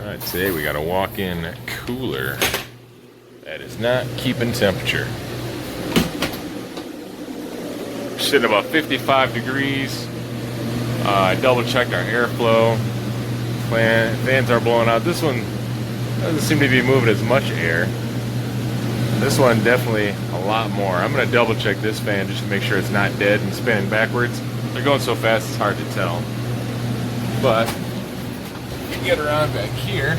Alright, today we got a walk-in cooler that is not keeping temperature. We're sitting about 55 degrees. I double checked our airflow. Fans are blowing out. This one doesn't seem to be moving as much air. This one definitely a lot more. I'm going to double check this fan just to make sure it's not dead and spinning backwards. They're going so fast it's hard to tell. But if you get around back here,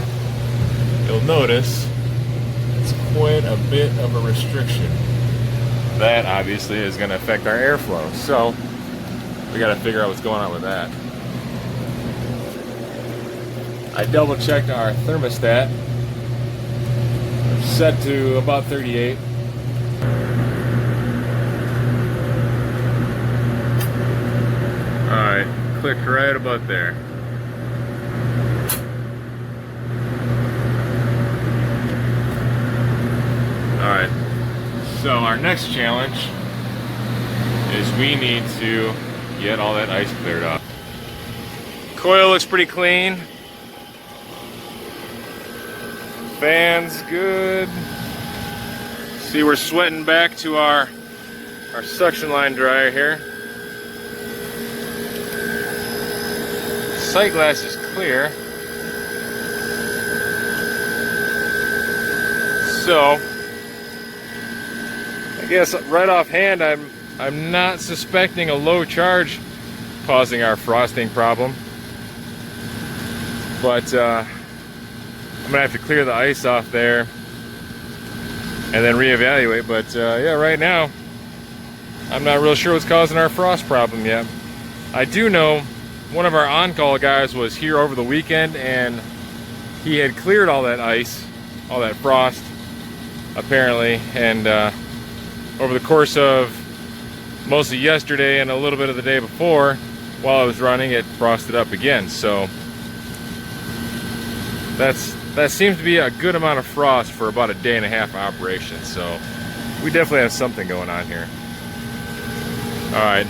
you'll notice it's quite a bit of a restriction. That obviously is going to affect our airflow. So we got to figure out what's going on with that. I double checked our thermostat. We're set to about 38. Alright, clicked right about there. Alright, so our next challenge is we need to get all that ice cleared off. Coil looks pretty clean. Fan's good. See, we're sweating back to our suction line dryer here. Sight glass is clear. So I guess right offhand I'm not suspecting a low charge causing our frosting problem. But I'm gonna have to clear the ice off there and then reevaluate. But yeah, right now I'm not real sure what's causing our frost problem yet. I do know one of our on-call guys was here over the weekend and he had cleared all that ice, all that frost apparently, and over the course of mostly yesterday and a little bit of the day before, while I was running, it frosted up again. So that seems to be a good amount of frost for about a day and a half operation. So we definitely have something going on here. All right,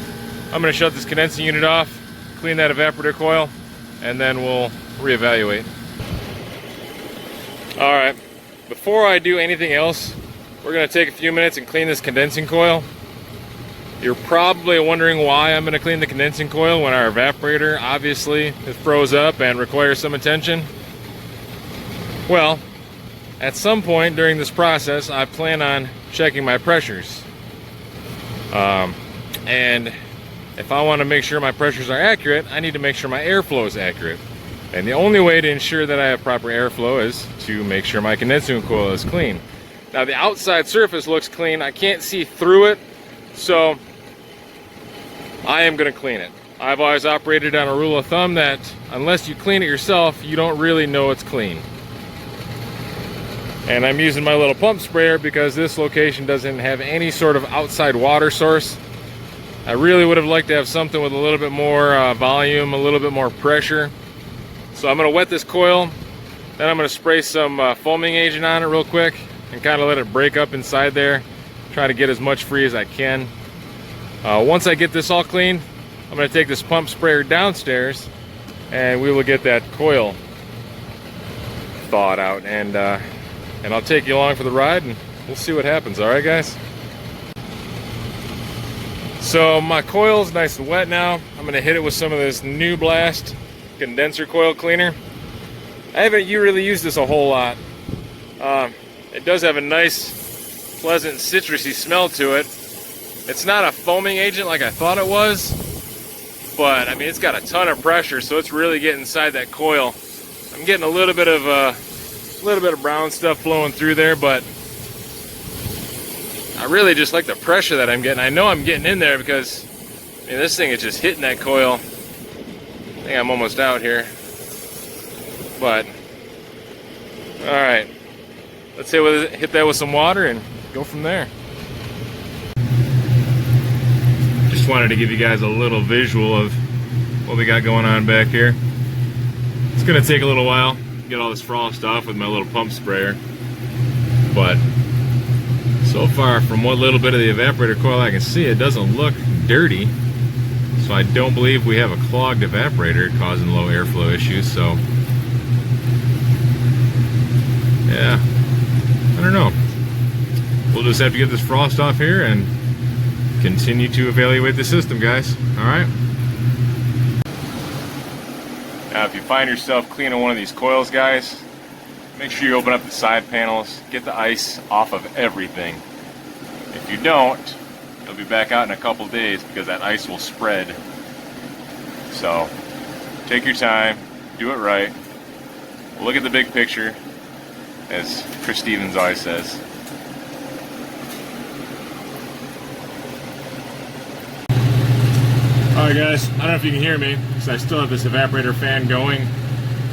I'm gonna shut this condensing unit off, clean that evaporator coil, and then we'll reevaluate. All right, before I do anything else, we're gonna take a few minutes and clean this condensing coil. You're probably wondering why I'm gonna clean the condensing coil when our evaporator obviously is froze up and requires some attention. Well, at some point during this process, I plan on checking my pressures. And if I want to make sure my pressures are accurate, I need to make sure my airflow is accurate. And the only way to ensure that I have proper airflow is to make sure my condensing coil is clean. Now the outside surface looks clean. I can't see through it, so I am going to clean it. I've always operated on a rule of thumb that unless you clean it yourself, you don't really know it's clean. And I'm using my little pump sprayer because this location doesn't have any sort of outside water source. I really would have liked to have something with a little bit more volume, a little bit more pressure. So I'm going to wet this coil, then I'm going to spray some foaming agent on it real quick and kind of let it break up inside there. Try to get as much free as I can. Once I get this all clean, I'm going to take this pump sprayer downstairs and we will get that coil thawed out, and I'll take you along for the ride and we'll see what happens. All right, guys? So my coil's nice and wet now. I'm going to hit it with some of this New Blast condenser coil cleaner. I haven't really used this a whole lot. It does have a nice, pleasant, citrusy smell to it. It's not a foaming agent like I thought it was, but I mean, it's got a ton of pressure, so it's really getting inside that coil. I'm getting a little bit of brown stuff flowing through there, but I really just like the pressure that I'm getting. I know I'm getting in there because I mean, this thing is just hitting that coil. I think I'm almost out here, but all right, let's hit that with some water and go from there. Just wanted to give you guys a little visual of what we got going on back here. It's gonna take a little while to get all this frost off with my little pump sprayer, but so far from what little bit of the evaporator coil I can see, it doesn't look dirty. So I don't believe we have a clogged evaporator causing low airflow issues. So Yeah, I don't know. We'll just have to get this frost off here and continue to evaluate the system, guys. All right. Now, if you find yourself cleaning one of these coils, guys, make sure you open up the side panels, get the ice off of everything. If you don't, you'll be back out in a couple days because that ice will spread. So, take your time, do it right, look at the big picture, as Chris Stevens always says. Alright guys, I don't know if you can hear me because I still have this evaporator fan going.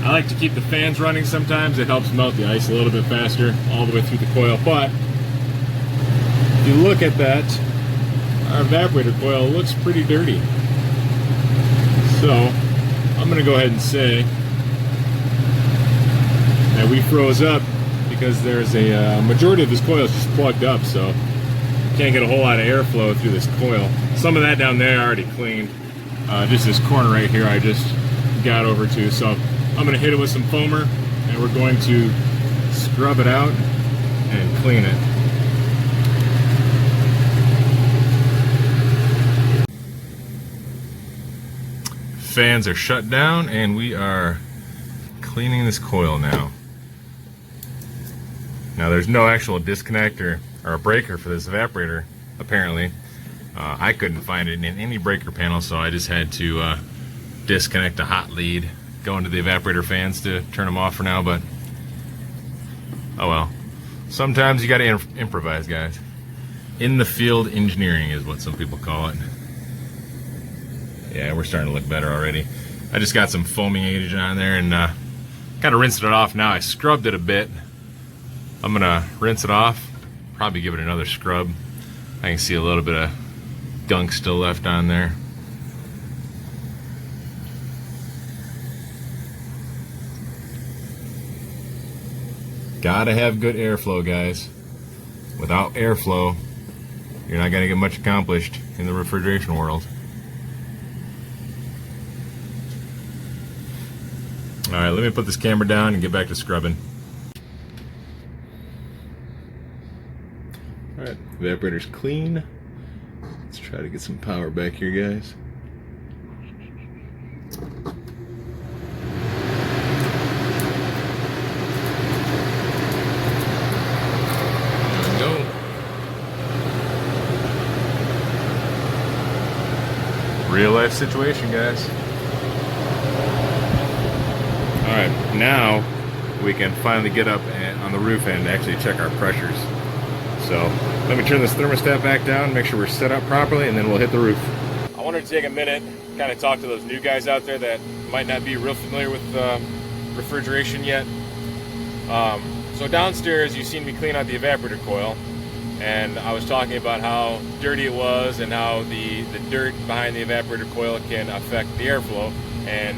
I like to keep the fans running sometimes. It helps melt the ice a little bit faster all the way through the coil. But if you look at that, our evaporator coil looks pretty dirty. So I'm going to go ahead and say that we froze up because there's a majority of this coil is just plugged up, so you can't get a whole lot of airflow through this coil. Some of that down there I already cleaned. Just this corner right here I just got over to. So I'm going to hit it with some foamer and we're going to scrub it out and clean it. Fans are shut down and we are cleaning this coil now. Now there's no actual disconnect or a breaker for this evaporator apparently. I couldn't find it in any breaker panel, so I just had to disconnect a hot lead, go into the evaporator fans to turn them off for now, but oh well. Sometimes you gotta improvise, guys. In the field engineering is what some people call it. Yeah, we're starting to look better already. I just got some foaming agent on there and kind of rinsed it off now. I scrubbed it a bit. I'm gonna rinse it off, probably give it another scrub. I can see a little bit of gunk still left on there. Gotta have good airflow, guys. Without airflow, you're not gonna get much accomplished in the refrigeration world. Alright, let me put this camera down and get back to scrubbing. Alright, evaporator's clean. Let's try to get some power back here, guys. There we go. Real life situation, guys. Alright, now we can finally get up on the roof and actually check our pressures. So let me turn this thermostat back down, make sure we're set up properly, and then we'll hit the roof. I wanted to take a minute, kind of talk to those new guys out there that might not be real familiar with refrigeration yet. So downstairs you've seen me clean out the evaporator coil, and I was talking about how dirty it was and how the dirt behind the evaporator coil can affect the airflow, and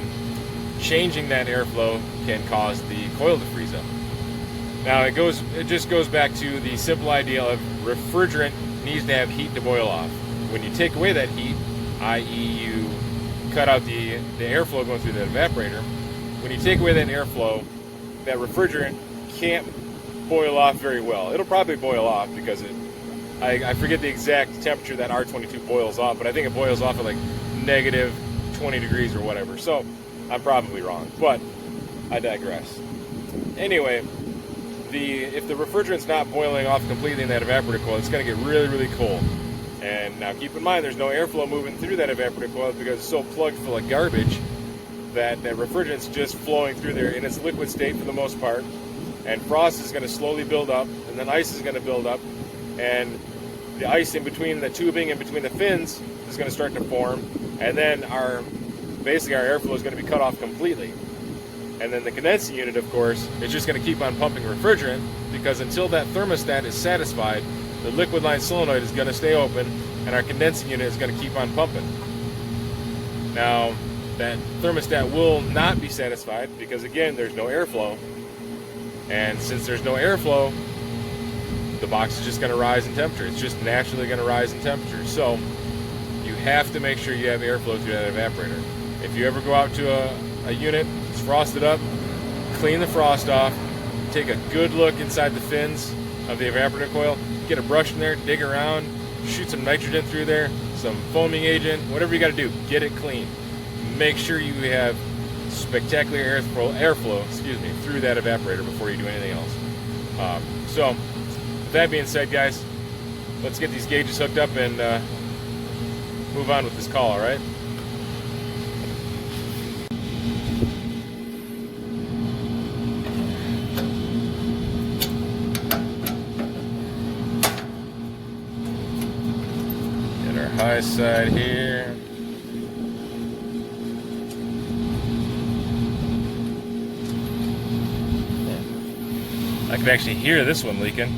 changing that airflow can cause the coil to freeze up. Now it just goes back to the simple idea of refrigerant needs to have heat to boil off. When you take away that heat, i.e. you cut out the airflow going through the evaporator, when you take away that airflow, that refrigerant can't boil off very well. It'll probably boil off because I forget the exact temperature that R22 boils off, but I think it boils off at like negative 20 degrees or whatever. So I'm probably wrong, but I digress. Anyway, if the refrigerant's not boiling off completely in that evaporator coil, it's going to get really, really cold. And now keep in mind, there's no airflow moving through that evaporator coil because it's so plugged full of garbage that refrigerant's just flowing through there in its liquid state for the most part. And frost is going to slowly build up, and then ice is going to build up, and the ice in between the tubing and between the fins is going to start to form, and then basically our airflow is going to be cut off completely. And then the condensing unit, of course, is just going to keep on pumping refrigerant because until that thermostat is satisfied, the liquid line solenoid is going to stay open and our condensing unit is going to keep on pumping. Now, that thermostat will not be satisfied because, again, there's no airflow. And since there's no airflow, the box is just going to rise in temperature. It's just naturally going to rise in temperature. So you have to make sure you have airflow through that evaporator. If you ever go out to a unit, it's frosted up, clean the frost off, take a good look inside the fins of the evaporator coil, get a brush in there, dig around, shoot some nitrogen through there, some foaming agent, whatever you got to do, get it clean. Make sure you have spectacular airflow through that evaporator before you do anything else. So, with that being said, guys, let's get these gauges hooked up and move on with this call, all right? Get our high side here. I can actually hear this one leaking.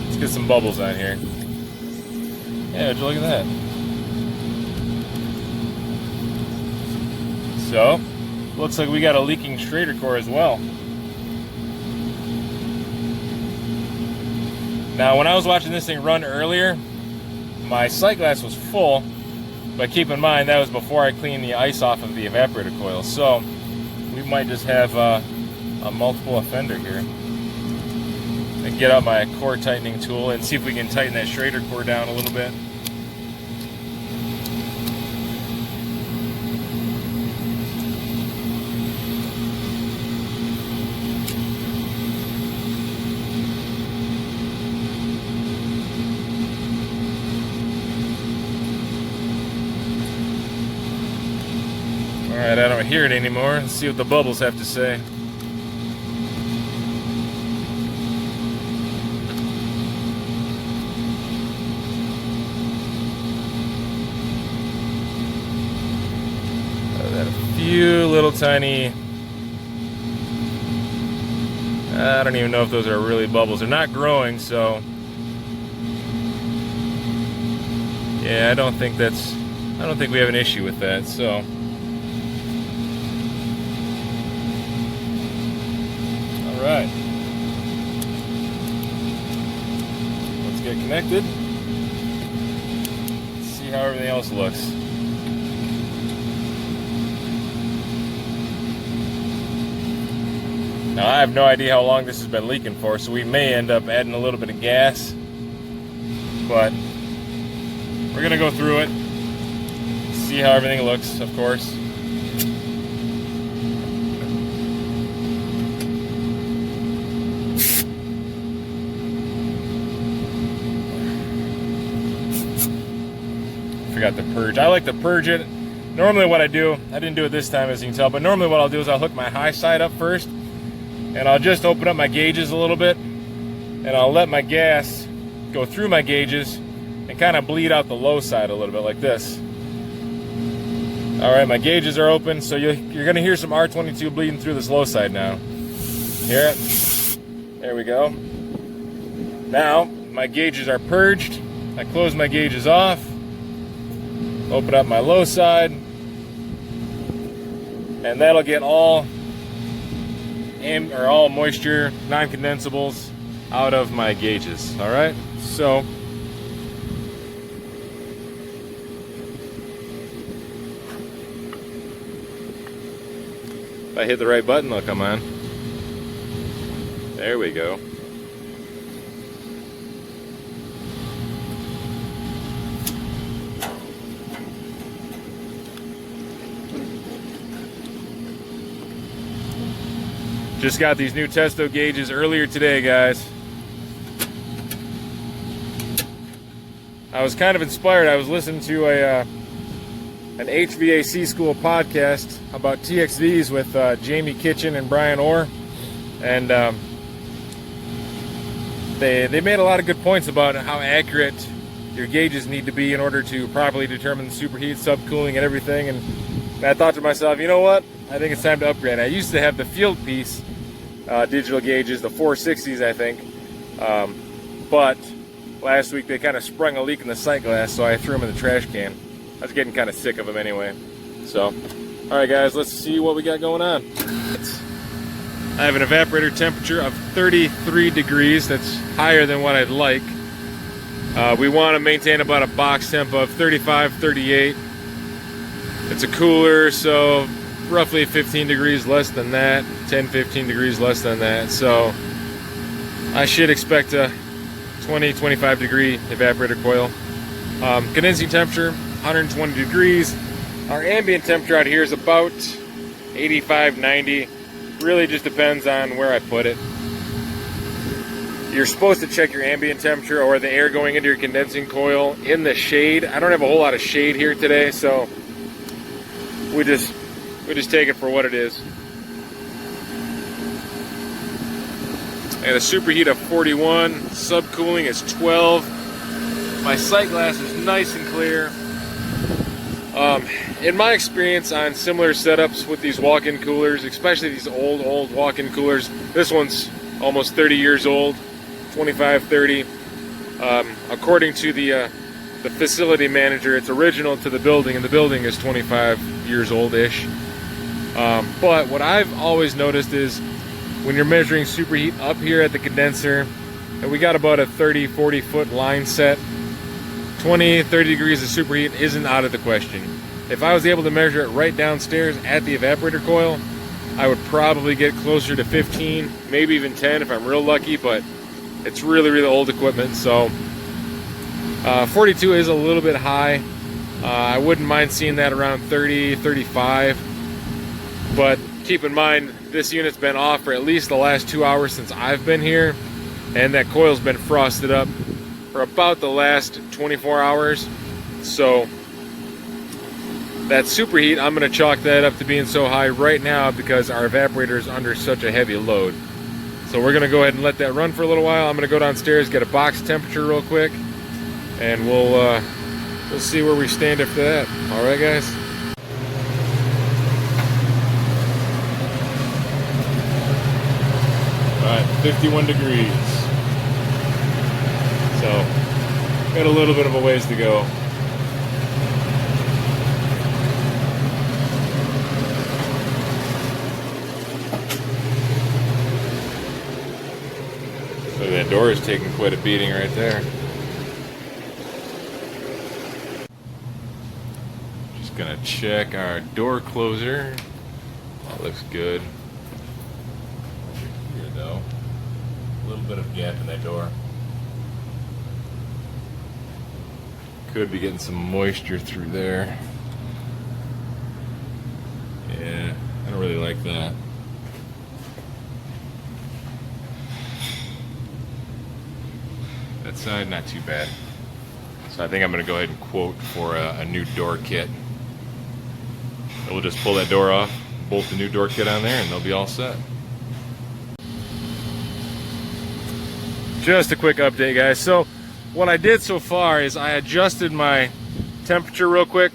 Let's get some bubbles on here. Yeah, would you look at that? So, looks like we got a leaking schrader core as well. Now, when I was watching this thing run earlier, my sight glass was full. But keep in mind, that was before I cleaned the ice off of the evaporator coil. So we might just have a multiple offender here. And get out my core tightening tool and see if we can tighten that schrader core down a little bit. Alright, I don't hear it anymore. Let's see what the bubbles have to say. A few little tiny... I don't even know if those are really bubbles. They're not growing, so... Yeah, I don't think we have an issue with that, so... Alright, let's get connected. Let's see how everything else looks. Now I have no idea how long this has been leaking for, so we may end up adding a little bit of gas, but we're going to go through it, see how everything looks, of course. Forgot to purge. I like to purge it. Normally what I do, I didn't do it this time as you can tell, but normally what I'll do is I'll hook my high side up first, and I'll just open up my gauges a little bit, and I'll let my gas go through my gauges and kind of bleed out the low side a little bit like this. Alright, my gauges are open, so you're going to hear some R22 bleeding through this low side now. Hear it? There we go. Now, my gauges are purged. I close my gauges off. Open up my low side, and that'll get all moisture, non-condensables out of my gauges. All right, so if I hit the right button, they'll come on. There we go. Just got these new Testo gauges earlier today, guys. I was kind of inspired. I was listening to an HVAC school podcast about TXVs with Jamie Kitchen and Brian Orr, and they made a lot of good points about how accurate your gauges need to be in order to properly determine the superheat, subcooling, and everything. And I thought to myself, you know what? I think it's time to upgrade. I used to have the field piece digital gauges, the 460s, I think. But last week they kind of sprung a leak in the sight glass, so I threw them in the trash can. I was getting kind of sick of them anyway. So, alright guys, let's see what we got going on. I have an evaporator temperature of 33 degrees. That's higher than what I'd like. We want to maintain about a box temp of 35, 38. It's a cooler, so roughly 15 degrees less than that, 10-15 degrees less than that. So I should expect a 20-25 degree evaporator coil. Condensing temperature 120 degrees. Our ambient temperature out here is about 85-90. Really just depends on where I put it. You're supposed to check your ambient temperature or the air going into your condensing coil in the shade. I don't have a whole lot of shade here today, so we just take it for what it is. And a superheat of 41, subcooling is 12. My sight glass is nice and clear. In my experience on similar setups with these walk-in coolers, especially these old walk-in coolers, this one's almost 30 years old, 25-30. According to the facility manager, it's original to the building, and the building is 25 years old-ish. But what I've always noticed is when you're measuring superheat up here at the condenser, and we got about a 30-40 foot line set, 20-30 degrees of superheat isn't out of the question. If I was able to measure it right downstairs at the evaporator coil, I would probably get closer to 15, maybe even 10 if I'm real lucky, but it's really old equipment, so 42 is a little bit high. I wouldn't mind seeing that around 30, 35, but keep in mind this unit's been off for at least the last 2 hours since I've been here, and that coil's been frosted up for about the last 24 hours. So that superheat, I'm going to chalk that up to being so high right now because our evaporator is under such a heavy load. So we're going to go ahead and let that run for a little while. I'm going to go downstairs, get a box temperature real quick, and we'll see where we stand after that. All right, guys? All right, 51 degrees. So, got a little bit of a ways to go. So that door is taking quite a beating right there. Just gonna check our door closer. That looks good. Here though, a little bit of gap in that door. Could be getting some moisture through there. Yeah, I don't really like that. That side, not too bad. So I think I'm going to go ahead and quote for a new door kit. And we'll just pull that door off, bolt the new door kit on there, and they'll be all set. Just a quick update, guys. So what I did so far is I adjusted my temperature real quick.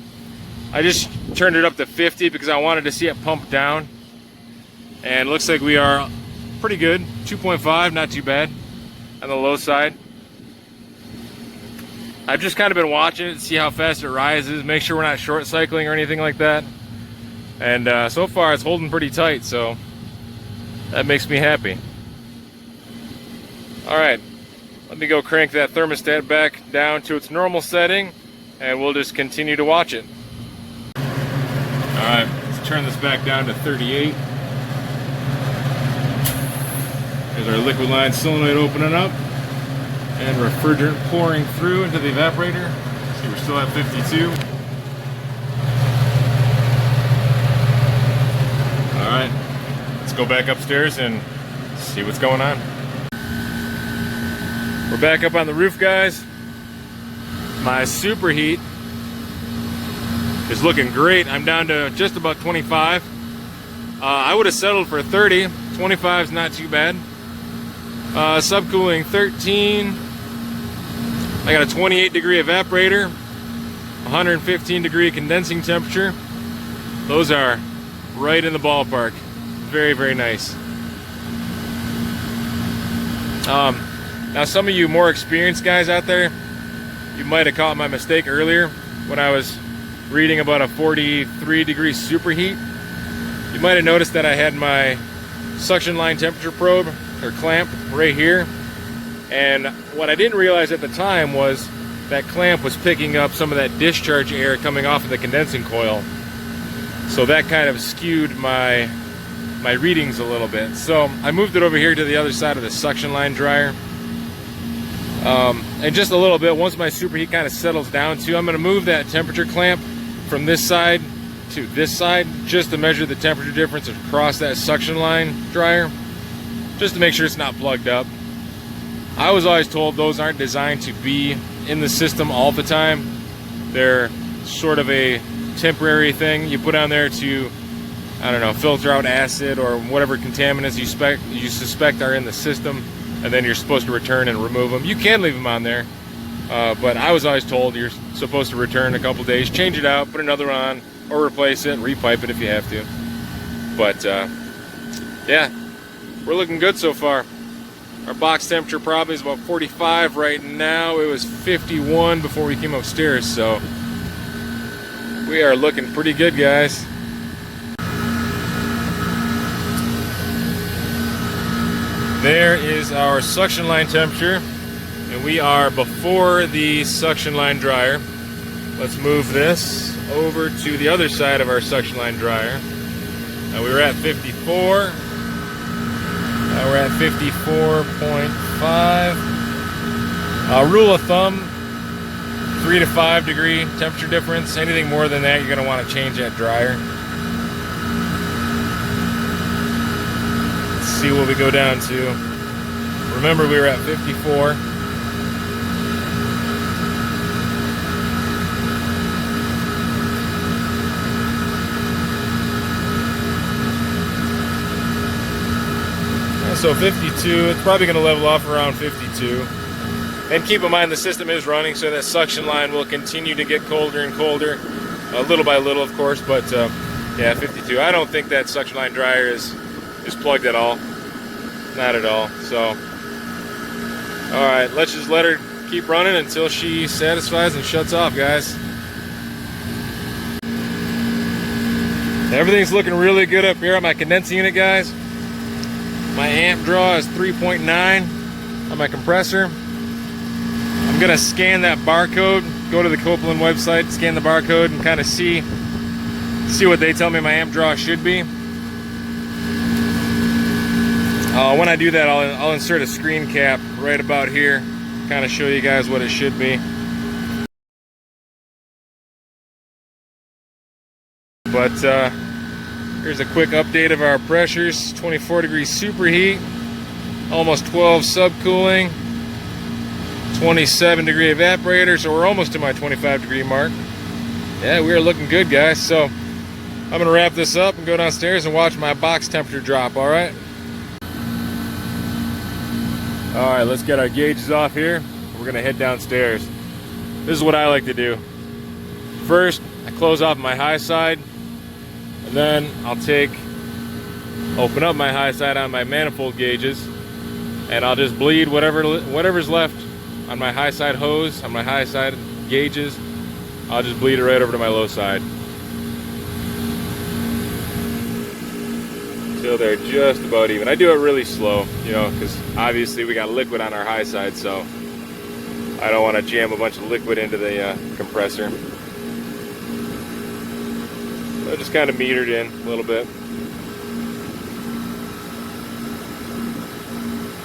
I just turned it up to 50 because I wanted to see it pump down. And it looks like we are pretty good. 2.5, not too bad on the low side. I've just kind of been watching it, see how fast it rises, make sure we're not short cycling or anything like that. And so far it's holding pretty tight, so that makes me happy. All right. Let me go crank that thermostat back down to its normal setting, and we'll just continue to watch it. All right, let's turn this back down to 38. There's our liquid line solenoid opening up, and refrigerant pouring through into the evaporator. See, we're still at 52. All right, let's go back upstairs and see what's going on. We're back up on the roof, guys. My superheat is looking great. I'm down to just about 25. I would have settled for 30. 25 is not too bad. Subcooling 13. I got a 28 degree evaporator, 115 degree condensing temperature. Those are right in the ballpark. Very nice. Now some of you more experienced guys out there, you might have caught my mistake earlier when I was reading about a 43 degree superheat. You might have noticed that I had my suction line temperature probe or clamp right here, and what I didn't realize at the time was that clamp was picking up some of that discharge air coming off of the condensing coil. So that kind of skewed my readings a little bit. So I moved it over here to the other side of the suction line dryer. And just a little bit, once my superheat kind of settles down too, I'm going to move that temperature clamp from this side to this side just to measure the temperature difference across that suction line dryer, just to make sure it's not plugged up. I was always told those aren't designed to be in the system all the time. They're sort of a temporary thing you put on there to, I don't know, filter out acid or whatever contaminants you suspect are in the system, and then you're supposed to return and remove them. You can leave them on there, but I was always told you're supposed to return a couple days, change it out, put another one on, or replace it, repipe it if you have to. But yeah, we're looking good so far. Our box temperature probably is about 45 right now. It was 51 before we came upstairs, so we are looking pretty good, guys. There is our suction line temperature, and we are before the suction line dryer. Let's move this over to the other side of our suction line dryer. Now we were at 54. Now we're at 54.5. Rule of thumb, 3 to 5 degree temperature difference. Anything more than that, you're going to want to change that dryer. Let's see what we go down to. Remember, we were at 54. So 52, it's probably going to level off around 52. And keep in mind the system is running, so that suction line will continue to get colder and colder, little by little, of course. But yeah, 52. I don't think that suction line dryer is plugged at all, not at all. So, all right, let's just let her keep running until she satisfies and shuts off, guys. Everything's looking really good up here on my condensing unit, guys. My amp draw is 3.9 on my compressor. I'm gonna scan that barcode, go to the Copeland website, scan the barcode, and kind of see what they tell me my amp draw should be. When I do that, I'll insert a screen cap right about here, kind of show you guys what it should be. But here's a quick update of our pressures. 24 degrees superheat, almost 12 subcooling, 27 degree evaporator, so we're almost to my 25 degree mark. Yeah, we are looking good, guys. So I'm gonna wrap this up and go downstairs and watch my box temperature drop, all right? All right, let's get our gauges off here. We're gonna head downstairs. This is what I like to do. First, I close off my high side, and then I'll open up my high side on my manifold gauges, and I'll just bleed whatever's left on my high side hose, on my high side gauges. I'll just bleed it right over to my low side until they're just about even. I do it really slow, you know, because obviously we got liquid on our high side, so I don't want to jam a bunch of liquid into the compressor. So just kind of metered in a little bit.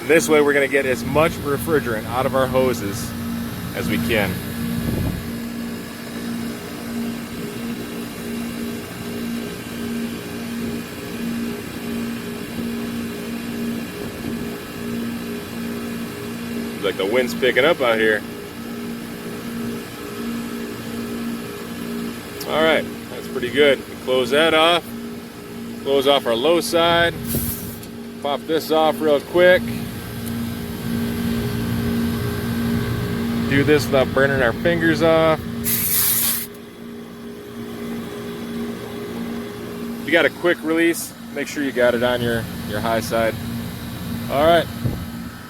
And this way we're going to get as much refrigerant out of our hoses as we can. Seems like the wind's picking up out here. All right, that's pretty good. Close that off. Close off our low side. Pop this off real quick. Do this without burning our fingers off. If you got a quick release, make sure you got it on your high side. All right,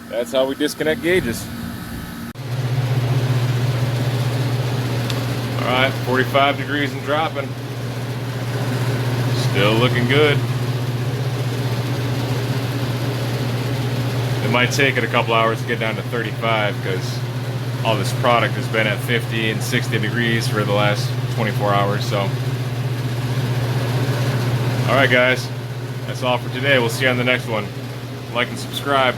that's how we disconnect gauges. All right, 45 degrees and dropping. Still looking good. It might take it a couple hours to get down to 35 because all this product has been at 50 and 60 degrees for the last 24 hours. So Alright guys, that's all for today. We'll see you on the next one. Like and subscribe.